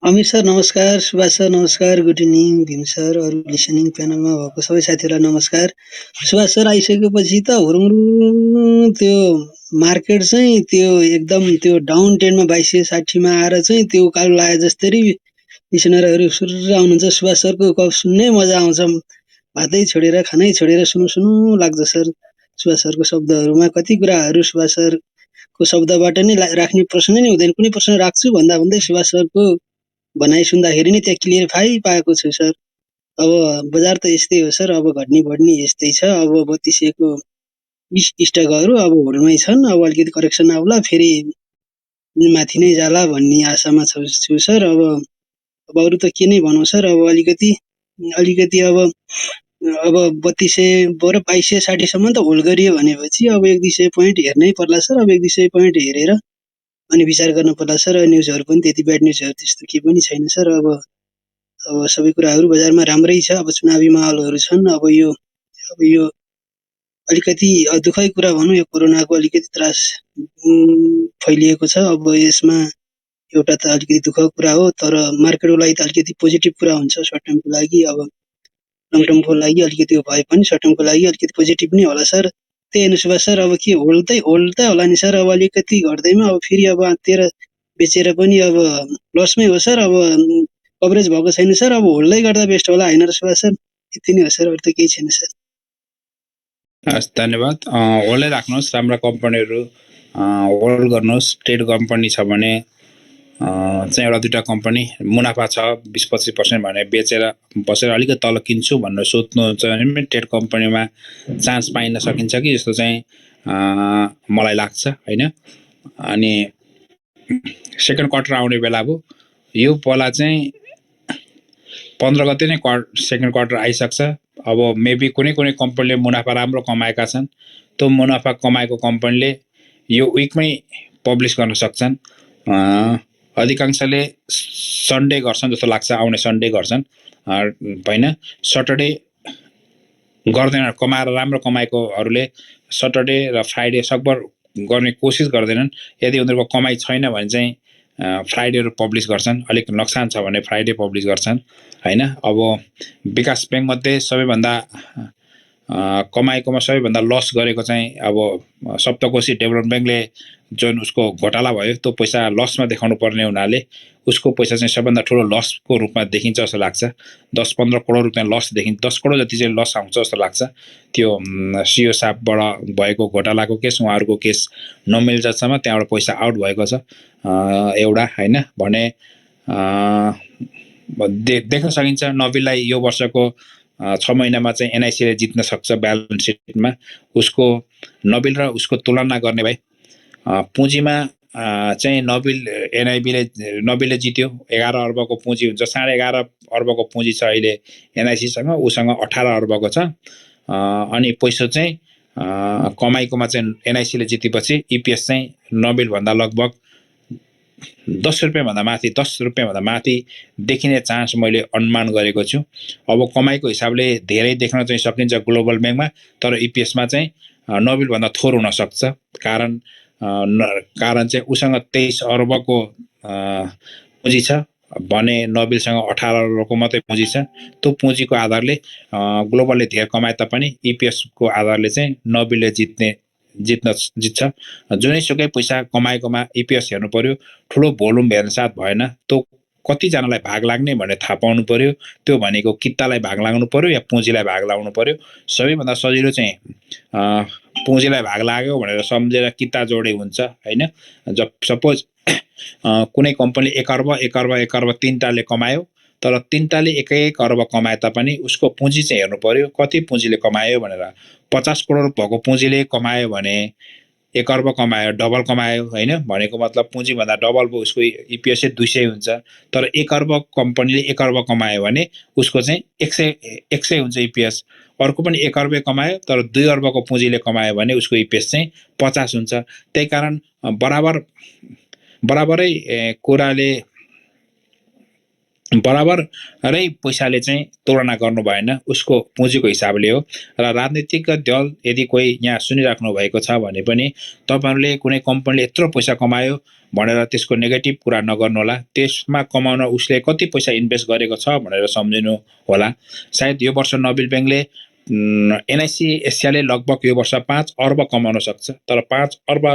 अमिर sir नमस्कार, Subhash sir नमस्कार, good evening, Bhim sir, अरू लिसनिङ प्यानलमा भएको सबै साथीहरूलाई नमस्कार। सुभाष सर आइसकेपछि त हुरुङ त्यो मार्केट चाहिँ त्यो एकदम त्यो डाउन ट्रेन्डमा 2260 मा आएर चाहिँ त्यो उकालो लाए जस्तरी लिसनरहरू सुरुर आउनुहुन्छ। सुभाष सरको गफ सुन्नै मजा आउँछ। भातै छोडेर खानै छोडेर सुनु सुनु लाग्छ सर। सुभाष सरको शब्दहरूमा कति कुराहरू सुभाष सरको शब्दबाट नै राख्ने प्रश्न नै हुँदैन। कुनै प्रश्न राख्छु भन्दा भन्दै सुभाष सरको भनाइ सुन्दाखेरि नै त्यहाँ क्लियरिफाई पाएको छु सर। अब बजार त यस्तै हो सर, अब घट्ने बढ्ने यस्तै छ। अब 3200 को स्टकहरू अब होल्डमै छन्। अब अलिकति करेक्सन आउला फेरि माथि नै जाला भन्ने आशामा छु सर। अब अरू त के नै भनौँ सर। अब अलिकति अब 3200 र 2260 सम्म त होल्ड गरियो भनेपछि अब 1-200 पोइन्ट हेर्नै पर्ला सर। अब 1-200 पोइन्ट हेरेर अनि विचार गर्न पर्ला सर। न्युजहरू पनि त्यति ब्याड न्युजहरू त्यस्तो केही पनि छैन सर। अब सबै कुराहरू बजारमा राम्रै छ। अब चुनावी माहौलहरू छन्। अब यो अलिकति दुःखै कुरा भनौँ, यो कोरोनाको अलिकति त्रास फैलिएको छ। अब यसमा एउटा त अलिकति दुःखको कुरा हो, तर मार्केटको लागि त अलिकति पोजिटिभ कुरा हुन्छ सर्ट टर्मको लागि। अब लङ टर्मको लागि अलिकति भए पनि सर्ट टर्मको लागि अलिकति पोजिटिभ नै होला सर। त्यही हेर्नु सुभाष सर, अब के होल्ड त होला नि सर। अब अलिकति घट्दैमा अब फेरि अब तेह्र बेचेर पनि अब लसमै हो सर। अब कभरेज भएको छैन सर। अब होल्डै गर्दा बेस्ट होला होइन र सुभाष सर? यति नै हो सर, अरू त केही छैन सर। हस्, धन्यवाद। होल्डै राख्नुहोस्, राम्रा कम्पनीहरू होल्ड गर्नुहोस्। ट्रेड कम्पनी छ भने चाहिँ एउटा दुईटा कम्पनी मुनाफा छ 20-25% भने बेचेर बसेर अलिकति तल किन्छु भनेर सोध्नुहुन्छ भने पनि ट्रेड कम्पनीमा चान्स पाइन सकिन्छ कि जस्तो चाहिँ मलाई लाग्छ होइन। अनि सेकेन्ड क्वार्टर आउने बेला भयो। यो पाला चाहिँ 15 गते नै सेकेन्ड क्वार्टर आइसक्छ। अब मेबी कुनै कम्पनीले मुनाफा राम्रो कमाएका छन्। त्यो मुनाफा कमाएको कम्पनीले यो विकमै पब्लिस गर्न सक्छन्। अधिकांशले सन्डे गर्छन् जस्तो लाग्छ, आउने सन्डे गर्छन् होइन। सटरडे गर्दैन, कमाएर राम्रो कमाएकोहरूले सटरडे र फ्राइडे सकभर गर्ने कोसिस गर्दैनन्। यदि उनीहरूको कमाइ छैन भने चाहिँ फ्राइडेहरू पब्लिस गर्छन्। अलिक नोक्सान छ भने फ्राइडे पब्लिस गर्छन् होइन। अब विकास ब्याङ्क मध्ये सबैभन्दा कमाइकोमा सबैभन्दा लस गरेको चाहिँ अब सप्तकोशी डेभलपमेन्ट ब्याङ्कले जुन उसको घोटाला भयो त्यो पैसा लसमा देखाउनु पर्ने हुनाले उसको पैसा चाहिँ सबभन्दा ठुलो लसको रूपमा देखिन्छ जस्तो लाग्छ। 10-15 करोड रुपियाँ लस देखिन्छ। 10 करोड जति चाहिँ लस आउँछ जस्तो लाग्छ। त्यो सिओ साहबबाट भएको घोटालाको केस, उहाँहरूको केस नमिल्दासम्म त्यहाँबाट पैसा आउट भएको छ एउटा होइन भने देख्न सकिन्छ। नबिललाई यो वर्षको 6 महिनामा चाहिँ एनआइसीले जित्न सक्छ ब्यालेन्स सिटमा। उसको नबिल र उसको तुलना गर्ने भए पुँजीमा चाहिँ नबिलले जित्यो। 11 अर्बको पुँजी हुन्छ। 11.5 अर्बको पुँजी छ अहिले एनआइसीसँग। उसँग 18 अर्बको छ। अनि पैसा चाहिँ कमाइकोमा चाहिँ एनआइसीले जितेपछि इपिएस चाहिँ नबिलभन्दा लगभग 10 रुपियाँभन्दा माथि 10 रुपियाँभन्दा माथि देखिने चान्स मैले अनुमान गरेको छु। अब कमाइको हिसाबले धेरै देख्न चाहिँ सकिन्छ ग्लोबल ब्याङ्कमा, तर इपिएसमा चाहिँ नबिलभन्दा थोर हुन सक्छ। कारण चाहिँ उसँग 23 अर्बको पुँजी छ भने नबिलसँग 18 अर्बको मात्रै पुँजी छ। त्यो पुँजीको आधारले ग्लोबलले धेरै कमाए तापनि इपिएसको आधारले चाहिँ नबिलले जित्छ। जुनैसुकै पैसा कमाएकोमा इपिएस हेर्नु पर्यो। ठुलो भोल्युम हेर्न साथ भएन। त्यो कतिजनालाई भाग लाग्ने भने थाहा पाउनु पर्यो। त्यो भनेको कितालाई भाग लाग्नु पर्यो या पुँजीलाई भाग लाग्नु पर्यो। सबैभन्दा सजिलो चाहिँ पुँजीलाई भाग लाग्यो भनेर सम्झेर किता जोडे हुन्छ होइन। जब सपोज कुनै कम्पनीले 1 अर्ब 3टाले कमायो, तर 3टाले 1 अर्ब कमाए तापनि उसको पुँजी चाहिँ हेर्नु पर्यो कति पुँजीले कमायो भनेर। 50 करोड भएको पुँजीले कमायो भने 1 अर्ब कमायो, डबल कमायो होइन। भनेको मतलब पुँजीभन्दा डबल भयो, उसको इपिएस 200 हुन्छ। तर 1 अर्ब कम्पनीले 1 अर्ब कमायो भने उसको चाहिँ 100 हुन्छ इपिएस। अर्को पनि 1 अर्ब कमायो तर 2 अर्बको पुँजीले कमायो भने उसको इपिएस चाहिँ 50 हुन्छ। त्यही कारण बराबरै कुराले बराबरै पैसाले चाहिँ तुलना गर्नु भएन, उसको पुँजीको हिसाबले हो। र राजनीतिक दल यदि कोही यहाँ सुनिराख्नु भएको छ भने पनि तपाईँहरूले कुनै कम्पनीले यत्रो पैसा कमायो भनेर त्यसको नेगेटिभ कुरा नगर्नु होला। त्यसमा कमाउन उसले कति पैसा इन्भेस्ट गरेको छ भनेर सम्झिनु होला। सायद यो वर्ष नोबेल ब्याङ्कले एनआइसी एसियाले लगभग यो वर्ष 5 अर्ब कमाउन सक्छ, तर 5 अर्ब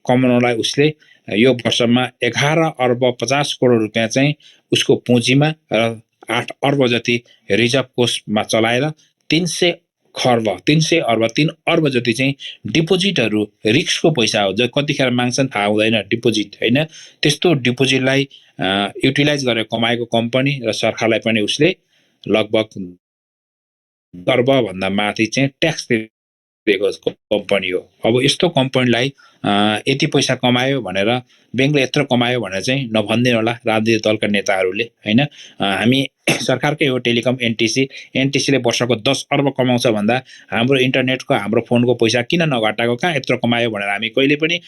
कमाउनलाई उसले यो वर्षमा 11 अर्ब 50 करोड रुपियाँ चाहिँ उसको पुँजीमा र 8 अर्ब जति रिजर्भ कोषमा चलाएर 300 अर्ब 3 अर्ब जति चाहिँ डिपोजिटहरू रिस्कको पैसा हो, जो कतिखेर माग्छन् थाहा हुँदैन डिपोजिट हैन। त्यस्तो डिपोजिटलाई युटिलाइज गरेर कमाएको कम्पनी र सरकारलाई पनि उसले लगभग अर्ब भन्दा माथि चाहिँ ट्याक्स दिएको कम्पनी हो। अब यस्तो कम्पनीलाई यति पैसा कमायो भनेर ब्याङ्कले यत्रो कमायो भनेर चाहिँ नभन्दिनु होला राजनीतिक दलका नेताहरूले हैन। हामी सरकारकै हो टेलिकम एनटिसीले वर्षको 10 अर्ब कमाउँछ भन्दा हाम्रो इन्टरनेटको हाम्रो फोनको पैसा किन नघटाएको, कहाँ यत्रो कमायो भनेर हामी कहिले पनि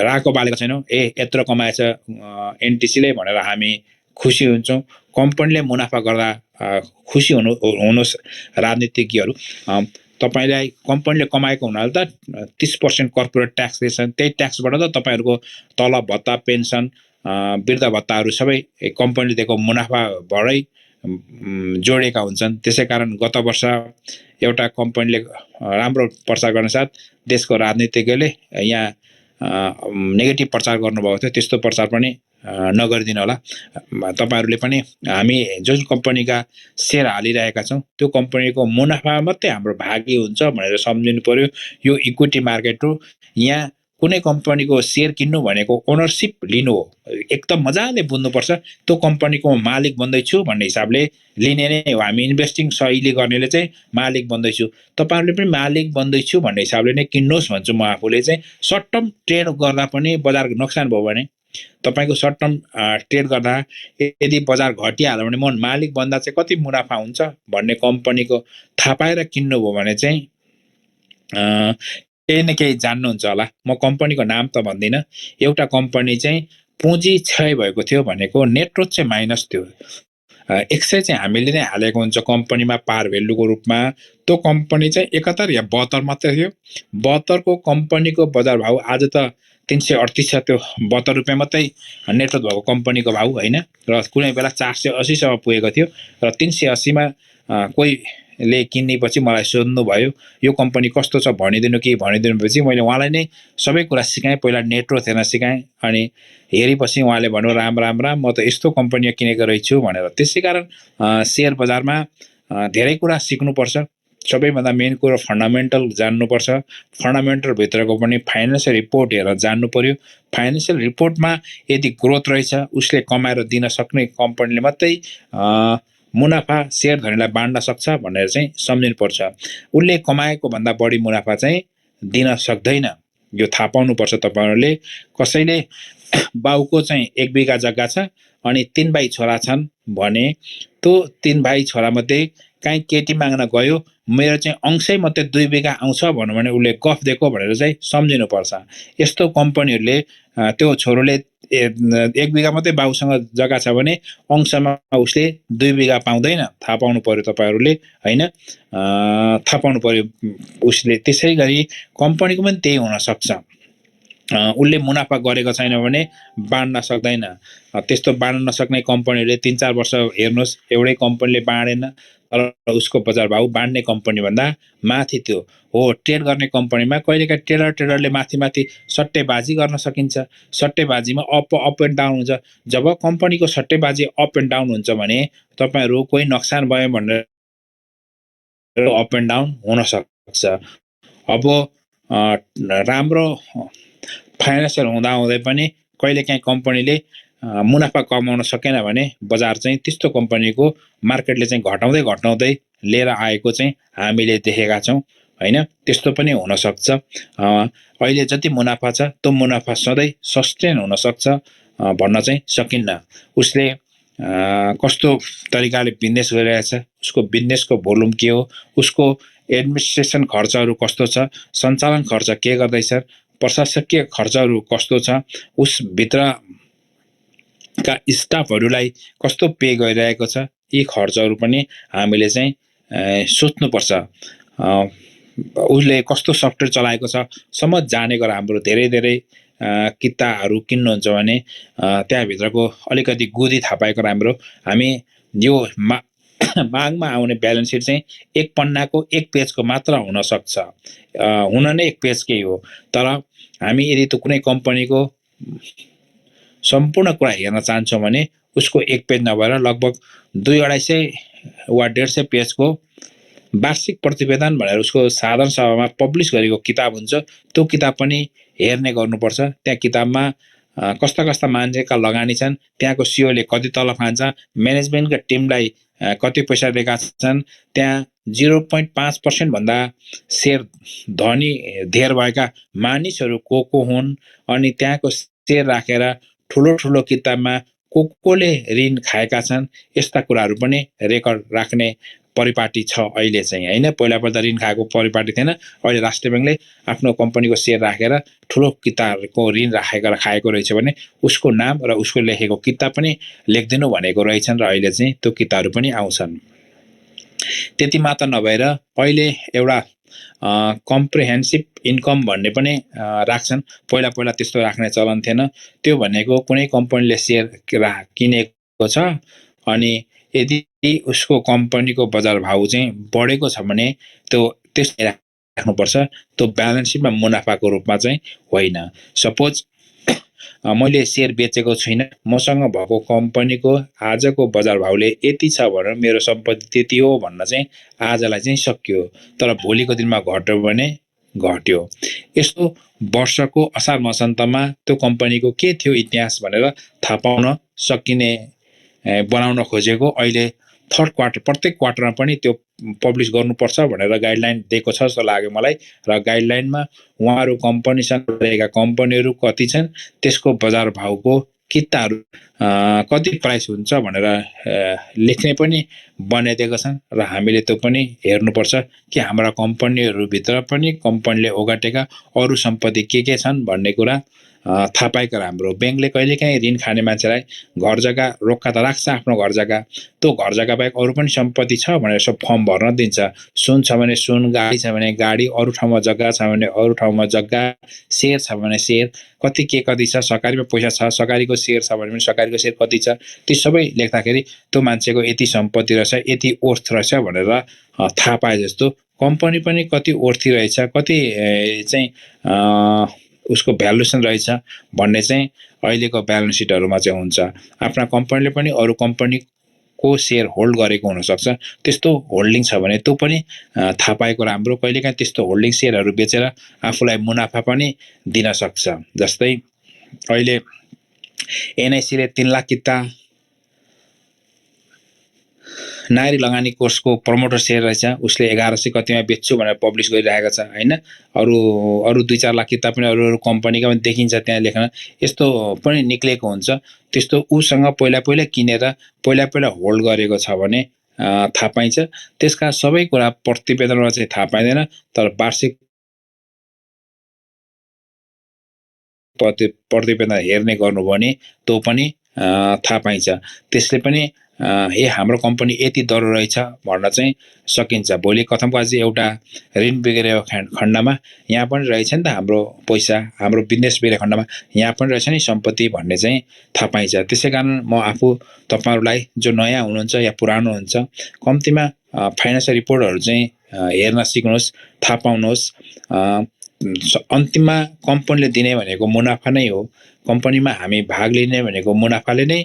राको बालेको छैनौँ। यत्रो कमाएछ एनटिसीले भनेर हामी खुसी हुन्छौँ। कम्पनीले मुनाफा गर्दा खुसी हुनुहोस् राजनीतिज्ञहरू। तपाईलाई कम्पनीले कमाएको हुनाले त 30% कर्पोरेट ट्याक्स दिन्छन्, त्यही ट्याक्सबाट त तपाईहरुको तलब भत्ता पेन्सन वृद्ध भत्ताहरू सबै कम्पनीले दिएको मुनाफाबाटै जोडेका हुन्छन्। त्यसैकारण गत वर्ष एउटा कम्पनीले राम्रो प्रचार गर्न साथ देशको राजनीतिज्ञले यहाँ नेगेटिभ प्रचार गर्नुभएको थियो, त्यस्तो प्रचार पनि नगरिदिनु होला। तपाईहरुले पनि हामी जुन कम्पनीका शेयर हालिरहेका छौं त्यो कम्पनीको मुनाफा मात्रै हाम्रो भागी हुन्छ भनेर सम्झिनु पर्यो। यो इक्विटी मार्केट हो, यहाँ कुनै कम्पनीको शेयर किन्नु भनेको ओनरशिप लिनु हो। एकदम मजाले बुझ्नुपर्छ, त्यो कम्पनीको मालिक बन्दैछु भन्ने हिसाबले लिने नै हो। हामी इन्भेस्टिङ सहीले गर्नेले चाहिँ मालिक बन्दैछु, तपाईहरुले पनि मालिक बन्दैछु भन्ने हिसाबले नै किन्नुहोस् भन्छु म आफूले चाहिँ। सर्ट टर्म ट्रेड गर्दा पनि बजार नोक्सान भयो भने तपाईको सर्ट टर्म ट्रेड गर्दा यदि बजार घटिहाल्यो भने म मालिक बन्दा चाहिँ कति मुनाफा हुन्छ भन्ने कम्पनीको थाहा पाएर किन्नु भयो भने चाहिँ केही न केही जान्नुहुन्छ होला। म कम्पनीको नाम त भन्दिनँ। एउटा कम्पनी चाहिँ पुँजी क्षय भएको थियो भनेको नेटवर्थ चाहिँ माइनस थियो। 100 चाहिँ हामीले नै हालेको हुन्छ कम्पनीमा पार भ्यालुको रूपमा। त्यो कम्पनी चाहिँ 71 या 72 मात्रै थियो। 72 को कम्पनीको बजार भाउ आज त 338 छ। त्यो 72 रुपियाँ मात्रै नेटवर्थ भएको कम्पनीको भाउ हैन, र कुनै बेला 480 सम्म पुगेको थियो। र 380 मा कोहीले किन्नेपछि मलाई सोध्नु भयो यो कम्पनी कस्तो छ भनिदिनु कि भनिदिनुपछि मैले उहाँलाई नै सबै कुरा सिकाएँ। पहिला नेटवर्थ हेर्न सिकाएँ, अनि हेरेपछि उहाँले भन्नु राम म त यस्तो कम्पनी किनेको रहेछु भनेर। त्यसैकारण शेयर बजारमा धेरै कुरा सिक्नुपर्छ। सबैभन्दा मेन कुरो फन्डामेन्टल जान्नुपर्छ। फन्डामेन्टल भित्रको पनि फाइनान्शियल रिपोर्ट हेरेर जान्नु पर्यो। फाइनान्शियल रिपोर्टमा यदि ग्रोथ रहेछ उसले कमाएर दिन सक्ने कम्पनीले मात्रै मुनाफा शेयर धनीलाई बाँड्न सक्छ भनेर चाहिँ सम्झिनु पर्छ। उसले कमाएको भन्दा बढी मुनाफा चाहिँ दिन सक्दैन, यो थाहा पाउनुपर्छ तपाईहरुले। कसैले बाउको चाहिँ 1 बिघा जग्गा छ अनि 3 भाइ छोरा छन् भने त्यो 3 भाइ छोरा मध्ये काहीँ केटी माग्न गयो, मेरो चाहिँ अंशै मात्रै 2 बिघा आउँछ भन्नु भने उसले गफ दिएको भनेर चाहिँ सम्झिनु पर्छ। यस्तो कम्पनीहरूले त्यो छोरोले 1 बिघा मात्रै बाउसँग जग्गा छ भने अंशमा उसले 2 बिघा पाउँदैन। थाहा पाउनु पर्यो तपाईहरुले हैन, थाहा पाउनु पर्यो उसले। त्यसैगरी कम्पनीको पनि त्यही हुन सक्छ। उसले मुनाफा गरेको छैन भने बाँड्न सक्दैन। त्यस्तो बाँड्न नसक्ने कम्पनीहरूले 3-4 वर्ष हेर्नुहोस् एउटै कम्पनीले बाँडेन, तर उसको बजार भाउ बाँड्ने कम्पनी भन्दा माथि थियो। हो, ट्रेड गर्ने कम्पनीमा कहिलेकाहीँ ट्रेडरले माथि सट्टेबाजी गर्न सकिन्छ। सट्टेबाजीमा अप एन्ड डाउन हुन्छ। जब कम्पनीको सट्टेबाजी अप एन्ड डाउन हुन्छ भने तपाईहरु कोही नोक्सान भयो भनेर अप एन्ड डाउन हुन सक्छ। अब राम्रो फाइनान्शियल हुँदै पनि कहिलेकाहीँ कम्पनीले मुनाफा कमाउन सकेन भने बजार चाहिँ त्यस्तो कम्पनीको मार्केटले चाहिँ घटाउँदै लिएर आएको चाहिँ हामीले देखेका छौं हैन। त्यस्तो पनि हुन सक्छ। अहिले जति मुनाफा छ त्यो मुनाफा सधैँ सस्टेन हुन सक्छ भन्न चाहिँ सकिन्न। उसले कस्तो तरिकाले बिजनेस गरिरहेछ, उसको बिजनेसको भोल्युम के हो, उसको एडमिनिस्ट्रेसन खर्चहरू कस्तो छ, सञ्चालन खर्च के गर्दैछ, प्रशासकीय खर्चहरू कस्तो छ, उस भित्र का स्टाफहरूलाई कस्तो पे गरिरहेको छ, यी खर्चहरू पनि हामीले चाहिँ सोच्नुपर्छ। उसले कस्तो सफ्टवेयर चलाएको छ सम्म जानेको राम्रो। धेरै धेरै किताहरू किन्नुहुन्छ भने त्यहाँभित्रको अलिकति गुदी थाहा पाएको राम्रो। हामी यो मागमा आउने ब्यालेन्स सिट चाहिँ एक पन्नाको एक पेजको मात्र हुन सक्छ, हुन नै एक पेजकै हो। तर हामी यदि त कुनै कम्पनीको सम्पूर्ण कुरा हेर्न चाहन्छौँ भने उसको एक पेज नभएर लगभग 200-250 वा 150 पेजको वार्षिक प्रतिवेदन भनेर उसको साधारण सभामा पब्लिस गरेको किताब हुन्छ। त्यो किताब पनि हेर्ने गर्नुपर्छ। त्यहाँ किताबमा कस्ता कस्ता मान्छेका लगानी छन्, त्यहाँको सिओले कति तलब खान्छ, म्यानेजमेन्टका टिमलाई कति पैसा दिएका छन्, त्यहाँ 0.5% भन्दा शेयर धनी धेर भएका मानिसहरू को हुन्, अनि त्यहाँको शेयर राखेर ठुलो ठुलो किताबमा कोले ऋण खाएका छन्, यस्ता कुराहरू पनि रेकर्ड राख्ने परिपाटी छ अहिले चाहिँ हैन। पहिला त ऋण खाएको परिपाटी थिएन। अहिले राष्ट्रिय बैंकले आफ्नो कम्पनीको शेयर राखेर ठुलो किताबको ऋण राखेर खाएको रहेछ भने उसको नाम र उसको लेखेको किताब पनि लेखिदिनु भनेको रहेछन् र अहिले चाहिँ त्यो किताबहरू पनि आउँछन्। त्यति मात्र नभएर अहिले एउटा कम्प्रिहेन्सिभ इन्कम भन्ने पनि राख्छन्। पहिला पहिला त्यस्तो राख्ने चलन थिएन। त्यो भनेको कुनै कम्पनीले शेयर किनेको छ अनि यदि उसको कम्पनीको बजार भाउ चाहिँ बढेको छ भने त्यसलाई राख्नुपर्छ। त्यो ब्यालेन्स सिटमा मुनाफाको रूपमा चाहिँ होइन। सपोज मैले शेयर बेचेको छुइनँ, मसँग भएको कम्पनीको आजको बजार भाउले यति छ भनेर मेरो सम्पत्ति त्यति हो भन्न चाहिँ आजलाई चाहिँ सकियो। तर भोलिको दिनमा घट्यो भने घट्यो। यस्तो वर्षको असार मसान्तमा त्यो कम्पनीको के थियो इतिहास भनेर थाहा पाउन सकिने बनाउन खोजेको। अहिले थर्ड क्वार्टर प्रत्येक क्वार्टरमा पनि त्यो पब्लिस गर्नुपर्छ भनेर गाइडलाइन दिएको छ जस्तो लाग्यो मलाई। र गाइडलाइनमा उहाँहरू कम्पनीसँग रहेका कम्पनीहरू कति छन्, त्यसको बजार भाउको किताहरू कति प्राइस हुन्छ भनेर लेख्ने पनि बनाइदिएका छन्। र हामीले त्यो पनि हेर्नुपर्छ कि हाम्रा कम्पनीहरूभित्र पनि कम्पनीले ओगटेका अरू सम्पत्ति के छन् भन्ने कुरा थाहा पाएको राम्रो। ब्याङ्कले कहिलेकाहीँ ऋण खाने मान्छेलाई घर जग्गा रोक्का त राख्छ, आफ्नो घर जग्गा। त्यो घर जग्गा बाहेक अरू पनि सम्पत्ति छ भनेर यसो फर्म भर्न दिन्छ। सुन छ भने सुन, गाडी छ भने गाडी, अरू ठाउँमा जग्गा छ भने अरू ठाउँमा जग्गा, शेयर छ भने शेयर कति छ, सरकारीमा पैसा छ, सरकारीको शेयर छ भने पनि सरकारीको शेयर कति छ, ती सबै लेख्दाखेरि त्यो मान्छेको यति सम्पत्ति रहेछ, यति ओर्थ रहेछ भनेर थाहा पाए जस्तो कम्पनी पनि कति ओर्थी रहेछ, कति चाहिँ उसको भ्यालुएसन रहेछ भन्ने चाहिँ अहिलेको ब्यालेन्स सिटहरूमा चाहिँ हुन्छ। आफ्ना कम्पनीले पनि अरू कम्पनीको शेयर होल्ड गरेको हुनसक्छ। त्यस्तो होल्डिङ छ भने त्यो पनि थाहा पाएको राम्रो। कहिलेकाहीँ त्यस्तो होल्डिङ शेयरहरू बेचेर आफूलाई मुनाफा पनि दिन सक्छ। जस्तै अहिले एनआइसीले 3 लाख किता नागरिक लगानी कोषको प्रमोटर शेयर रहेछ, उसले 1100 कतिमा बेच्छु भनेर पब्लिस गरिरहेको छ हैन। अरू 2-4 लाख किताब पनि अरू कम्पनीका पनि देखिन्छ त्यहाँ लेख्न। यस्तो पनि निक्लेको हुन्छ। त्यस्तो उसँग पहिला किनेर पहिला होल्ड गरेको छ भने थाहा पाइन्छ। त्यसका सबै कुरा प्रतिवेदनमा चाहिँ थाहा पाइँदैन, तर वार्षिक प्रतिवेदन हेर्ने गर्नुभयो भने त्यो पनि थाहा पाइन्छ। त्यसले पनि हाम्रो कम्पनी यति दरो रहेछ भन्न चाहिँ सकिन्छ। भोलि कथमको आज एउटा ऋण बिग्रेको खण्डमा यहाँ पनि रहेछ नि त हाम्रो पैसा, हाम्रो बिजनेस बिग्रेको खण्डमा यहाँ पनि रहेछ नि सम्पत्ति भन्ने चाहिँ थाहा पाइन्छ। त्यसैकारण म आफू तपाईहरुलाई जो नयाँ हुनुहुन्छ या पुरानो हुनुहुन्छ, कम्तीमा फाइनान्सियल रिपोर्टहरू चाहिँ हेर्न सिक्नुहोस्, थाहा पाउनुहोस्। अन्तिममा कम्पनीले दिने भनेको मुनाफा नै हो। कम्पनीमा हामी भाग लिने भनेको मुनाफाले नै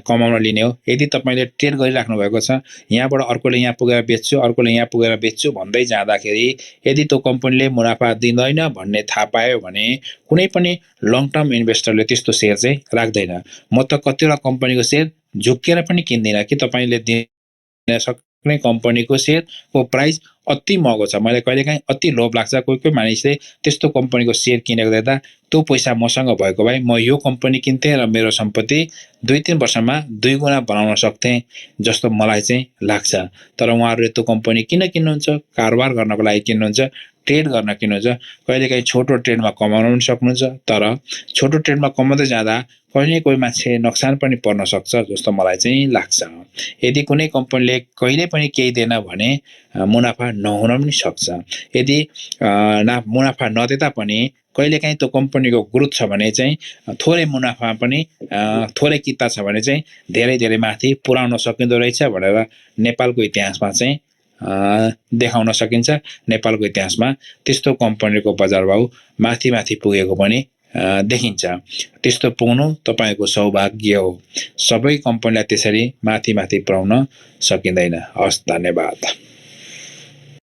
कमाउन लिने हो। यदि तपाईले ट्रेड गरिराख्नु भएको छ, यहाँबाट अर्कोले यहाँ पुगेर बेच्छु, अर्कोले यहाँ पुगेर बेच्छु भन्दै जाँदाखेरि यदि त्यो कम्पनीले मुनाफा दिँदैन भन्ने थाहा पायो भने कुनै पनि लङ टर्म इन्भेस्टरले त्यस्तो शेयर चाहिँ राख्दैन। म त कतिवटा कम्पनीको शेयर झुक्केर पनि किन्दिन कि तपाईले दिन सक्ने कम्पनीको शेयरको प्राइस अति महँगो छ। मलाई कहिलेकाहीँ अति लोभ लाग्छ। कोही मानिसले त्यस्तो कम्पनीको शेयर किनेको देख्दा त्यो पैसा मसँग भएको भए म यो कम्पनी किन्थे र मेरो सम्पत्ति 2-3 वर्षमा 2 गुणा बनाउन सक्थे जस्तो मलाई चाहिँ लाग्छ। तर उहाँहरूले त्यो कम्पनी किन किन्नुहुन्छ? कारोबार गर्नको लागि किन्नुहुन्छ, ट्रेड गर्न किन्नुहुन्छ कहिलेकाहीँ छोटो ट्रेडमा कमाउन पनि सक्नुहुन्छ तर छोटो ट्रेडमा कमाउँदै जाँदा कहिले कोही मान्छे नोक्सान पनि पर्न सक्छ जस्तो मलाई चाहिँ लाग्छ यदि कुनै कम्पनीले कहिले पनि केही दिएन भने मुनाफा नहुन पनि सक्छ यदि मुनाफा नदिँदा पनि कहिलेकाहीँ त्यो कम्पनीको ग्रोथ छ भने चाहिँ थोरै मुनाफा पनि थोरै किता छ भने चाहिँ धेरै धेरै माथि पुर्याउन सकिँदो रहेछ भनेर नेपालको इतिहासमा चाहिँ देखाउन सकिन्छ नेपालको इतिहासमा त्यस्तो कम्पनीको बजार भाउ माथि माथि पुगेको पनि देखिन्छ त्यस्तो पुग्नु तपाईको सौभाग्य हो सबै कम्पनीलाई त्यसरी माथि माथि पुर्याउन सकिँदैन हस् धन्यवाद